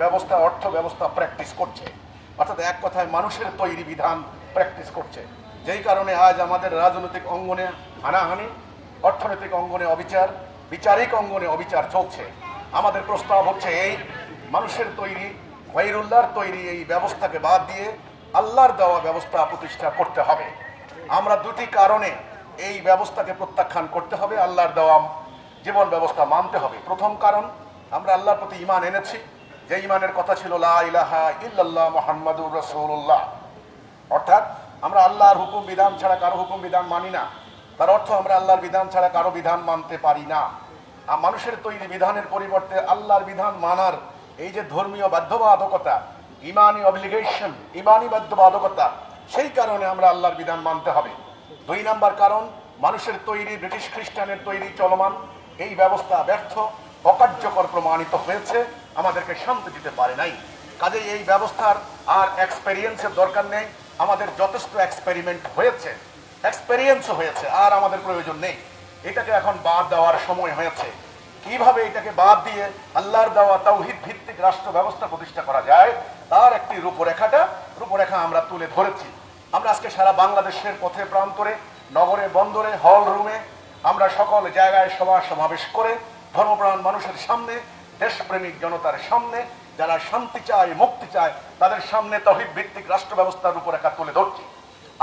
ব্যবস্থা, অর্থ ব্যবস্থা প্র্যাকটিস করছে, অর্থাৎ এক কথায় মানুষের তৈরি বিধান প্র্যাকটিস করছে। যেই কারণে আজ আমাদের রাজনৈতিক অঙ্গনে হানাহানি, অর্থনৈতিক অঙ্গনে অবিচার, বিচারিক অঙ্গনে অবিচার চলছে। আমাদের প্রস্তাব হচ্ছে এই মানুষের তৈরি, গায়রুল্লাহর তৈরি এই ব্যবস্থাকে বাদ দিয়ে আল্লাহর দেওয়া ব্যবস্থা প্রতিষ্ঠা করতে হবে। আমরা দুটি কারণে এই ব্যবস্থাকে প্রত্যাখ্যান করতে হবে, আল্লাহর দেওয়া জীবন ব্যবস্থা মানতে হবে। প্রথম কারণ, আমরা আল্লাহর প্রতি ঈমান এনেছি, যে ঈমানের কথা ছিল লা ইলাহা ইল্লাল্লাহ মুহাম্মাদুর রাসূলুল্লাহ, অর্থাৎ আমরা আল্লাহর হুকুম বিধান ছাড়া কারো হুকুম বিধান মানি না। তার অর্থ আমরা আল্লাহর বিধান ছাড়া কারো বিধান মানতে পারি না। আর মানুষের তৈরি বিধানের পরিবর্তে আল্লাহর বিধান মানার এই যে ধর্মীয় বাধ্যবাধকতা, ইমানি অব্লিগেশন, ইমানি বাধ্যবাধকতা, সেই কারণে আমরা আল্লাহর বিধান মানতে হবে। দুই নাম্বার কারণ, মানুষের তৈরি, ব্রিটিশ খ্রিস্টানের তৈরি চলমান এই ব্যবস্থা ব্যর্থ, অকার্যকর প্রমাণিত হয়েছে, আমাদেরকে শান্তি দিতে পারে নাই। কাজেই এই ব্যবস্থার আর এক্সপেরিয়েন্সের দরকার নেই, আমাদের যথেষ্ট এক্সপেরিমেন্ট হয়েছে, এক্সপেরিয়েন্সও হয়েছে, আর আমাদের প্রয়োজন নেই। এটাকে এখন বাদ দেওয়ার সময় হয়েছে। কিভাবে এটাকে বাদ দিয়ে আল্লাহর দেওয়া তাওহীদ ভিত্তিক রাষ্ট্র ব্যবস্থা প্রতিষ্ঠা করা যায়, তার একটি রূপরেখা আমরা তুলে ধরেছি। আমরা আজকে সারা বাংলাদেশের পথে প্রান্তরে, নগরে, বন্দরে, হল রুমে, আমরা সকল জায়গায় সভা সমাবেশ করে ধর্মপ্রাণ মানুষের সামনে, দেশপ্রেমিক জনতার সামনে, যারা শান্তি চায়, মুক্তি চায়, তাদের সামনে তাওহীদ ভিত্তিক রাষ্ট্র ব্যবস্থার রূপরেখা তুলে ধরছি।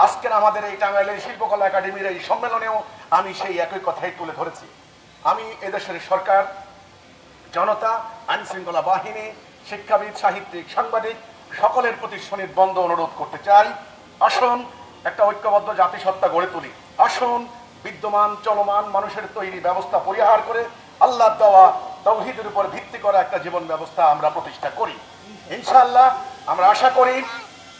আজকের আমাদের এই টাঙ্গাইলের শিল্পকলা একাডেমির এই সম্মেলনেও আমি সেই একই কথাই তুলে ধরেছি। আমি এদেশের সরকার, জনতা, আইন শৃঙ্খলা বাহিনী, শিক্ষাবিদ, সাহিত্যিক, সাংবাদিক সকলের প্রতি সুনির্বন্ধ অনুরোধ করতে চাই, আসুন একটা ঐক্যবদ্ধ জাতিসত্তা গড়ে তুলি। আসুন বিদ্যমান চলমান মানুষের তৈরি ব্যবস্থা পরিহার করে আল্লাহর দেওয়া তাওহীদের উপর ভিত্তি করা একটা জীবন ব্যবস্থা আমরা প্রতিষ্ঠা করি। ইনশাআল্লাহ আমরা আশা করি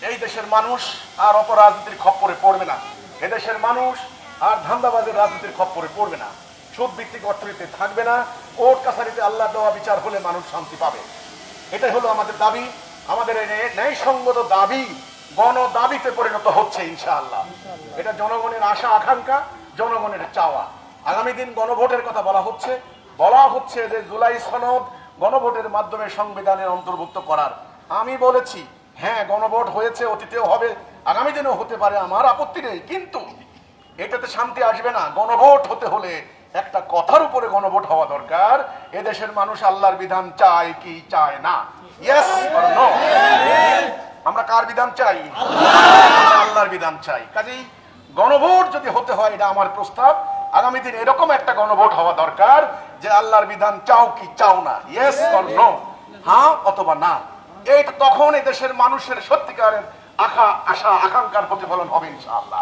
এই দেশের মানুষ আর অপরাজনীতির খপ্পরে পড়বে না, এদেশের মানুষ আর ধান্দাবাজের রাজনীতির খপ্পরে পড়বে না, সুদ ভিত্তিক অর্থনীতি থাকবে না, কোর্ট কাছারিতে আল্লাহ দেওয়া বিচার হলে মানুষ শান্তি পাবে। এটাই হলো আমাদের দাবি। আমাদের এই ন্যায়সঙ্গত দাবি গণ দাবিতে পরিণত হচ্ছে ইনশাআল্লাহ। এটা জনগণের আশা আকাঙ্ক্ষা, জনগণের চাওয়া। আগামী দিন গণভোটের কথা বলা হচ্ছে যে জুলাই সনদ গণভোটের মাধ্যমে সংবিধানের অন্তর্ভুক্ত করার। আমি বলেছি হ্যাঁ, গণভোট হয়েছে, অতীতেও হবে, আগামী দিনেও হতে পারে, আমার আপত্তি নেই, কিন্তু এটাতে শান্তি আসবে না। গণভোট হতে হলে একটা কথার উপরে গণভোট হওয়া দরকার, এদেশের মানুষ আল্লাহর বিধান চায় কি চায় না, ইয়েস অর নো। আমরা কার বিধান চাই? আল্লাহর বিধান চাই। কাজেই গণভোট যদি হতে হয়, এটা আমার প্রস্তাব, আগামী দিন এরকম একটা গণভোট হওয়া দরকার যে আল্লাহর বিধান চাও কি চাও না, ইয়েস অর নো, হ্যাঁ অথবা না। এইটা তখন এই দেশের মানুষের সত্যিকারের আশা আকাঙ্ক্ষার প্রতিফলন হবে ইনশাআল্লাহ।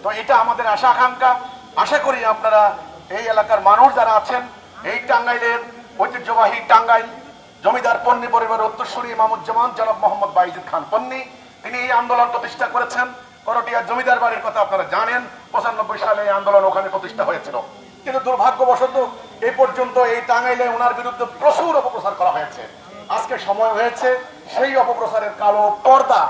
তো এটা আমাদের আশা আকাঙ্ক্ষা। আশা করি আপনারা এই এলাকার মানুষ যারা আছেন, এই টাঙ্গাইলের ঐতিহ্যবাহী টাঙ্গাইল জমিদার পন্নী পরিবারের উত্তরসূরি ইমামুজ্জামান জনাব মোহাম্মদ বাইজিদ খান পন্নী, তিনি এই আন্দোলন প্রতিষ্ঠা করেছেন। করটিয়া জমিদার বাড়ির কথা আপনারা জানেন, 95 সালে এই আন্দোলন ওখানে প্রতিষ্ঠা হয়েছিল। কিন্তু দুর্ভাগ্যবশত এই পর্যন্ত এই টাঙ্গাইলে ওনার বিরুদ্ধে প্রচুর অপপ্রচার করা হয়েছে। আজকে সময় হয়েছে সেই অপপ্রচারের কালো পর্দা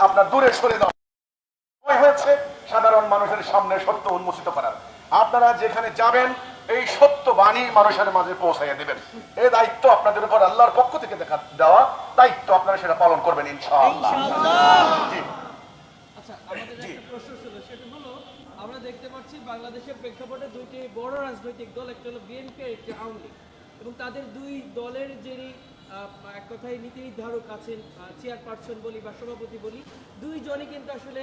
আপনার দূরে সরে যাওয়া হয়েছে, সাধারণ মানুষের সামনে সত্য উন্মোচিত করার। আপনারা যেখানে যাবেন এই সত্য বাণী মানুষের মাঝে পৌঁছাইয়া দেবেন, এই দায়িত্ব আপনাদের উপর আল্লাহর পক্ষ থেকে দেওয়া দায়িত্ব, আপনারা সেটা পালন করবেন ইনশাআল্লাহ। আচ্ছা, আমাদের একটা প্রশ্ন ছিল, সেটা হলো আমরা দেখতে পাচ্ছি বাংলাদেশের প্রেক্ষাপটে দুইটি বড় রাজনৈতিক দল, একটা হলো বিএনপি আর একটি আওয়ামী লীগ, এবং তাদের দুই দলের যিনি এক কথায় নীতি নির্ধারক আছেন, চেয়ারপারসন বলি বা সভাপতি বলি, দুইজনই কিন্তু আসলে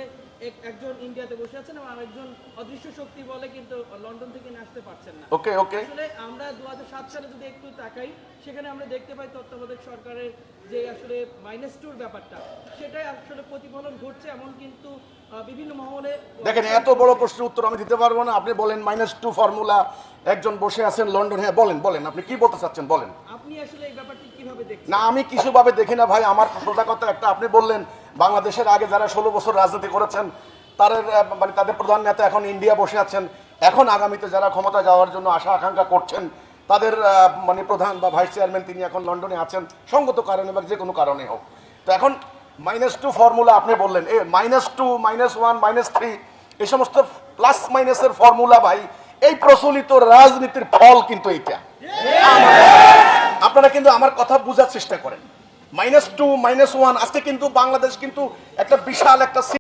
একজন ইন্ডিয়াতে বসে আছেন এবং আরেকজন অদৃশ্য শক্তি বলে কিন্তু লন্ডন থেকে আসতে পারছেন না। ওকে ওকে, আসলে আমরা 2007 সালে যদি একটু তাকাই, সেখানে আমরা দেখতে পাই তত্ত্বাবধায়ক সরকারের যে আসলে -2 ব্যাপারটা, সেটাই আসলে প্রতিফলন ঘটছে। এমন কিন্তু বিভিন্ন মহলে দেখেন, এত বড় প্রশ্নের উত্তর আমি দিতে পারবো না। আপনি বলেন -2 ফর্মুলা, একজন বসে আছেন লন্ডন, হ্যাঁ বলেন আপনি কি বলতে চাচ্ছেন, বলেন। আপনি আসলে এই ব্যাপারটি কিভাবে দেখছেন? না, আমি কিছু ভাবে দেখি না ভাই, আমার সোজা কথা একটা। আপনি বললেন বাংলাদেশের আগে যারা 16 বছর রাজনীতি করেছেন, তাদের প্রধান নেতা এখন ইন্ডিয়া বসে আছেন, এখন আগামীতে যারা ক্ষমতা যাওয়ার জন্য আশা আকাঙ্ক্ষা করছেন, তাদের প্রধান বা ভাইস চেয়ারম্যান তিনি এখন লন্ডনে আছেন, সঙ্গত কারণে বা যে কোনো কারণে হোক। তো এখন -2 ফর্মুলা আপনি বললেন, -2, -1, -3 এই সমস্ত প্লাস মাইনাসের ফর্মুলা ভাই, এই প্রচলিত রাজনীতির ফল কিন্তু এইটা। আপনারা কিন্তু আমার কথা বোঝার চেষ্টা করেন। -2 -1 আজকে কিন্তু বাংলাদেশ কিন্তু একটা বিশাল একটা